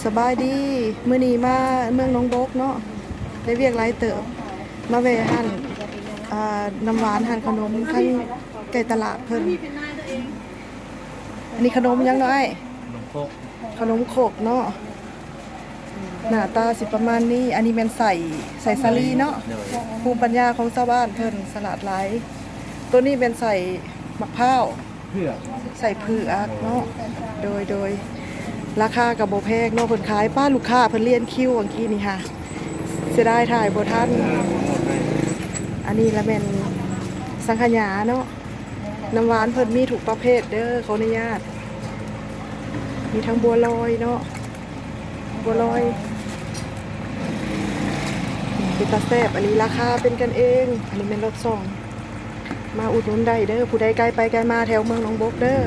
สบายดีมื้อนี้มาเมืองหนองบกเนาะได้เวียกหลายเติบมาแวะหั่นน้ำหวานหั่นขนมทั้งไก่ตลาดเพิ่นอันนี้ขนมยังเนาะไอ้นมโคกขนมโขกเนาะหน้าตาสิประมาณนี้อันนี้แม่นใส่สาลีเนาะภูมิปัญญาของชาวบ้านเพิ่นสลัดหลายตัวนี้เป็นใส่มะพร้าว เพื่อ ใส่เผือกเนาะโดยราคากับโบแพงเนาะเพิ่นขายป้าลูกค้าเพิ่นเลียนคิวอังกี้นี่ค่ะเสียดายถ่ายบ่ทันอันนี้ละแม่นสังขยาเนาะน้ำหวานเพิ่นมีถูกประเภทเด้อขออนุญาตมีทั้งบัวลอยเนาะบัวลอยเป็นตาแซ่บอันนี้ราคาเป็นกันเองอันนี้เป็นรถส่งมาอุดหนุนได้เด้อผู้ใดไกลไปไกลมาแถวเมืองหนองบกเด้อ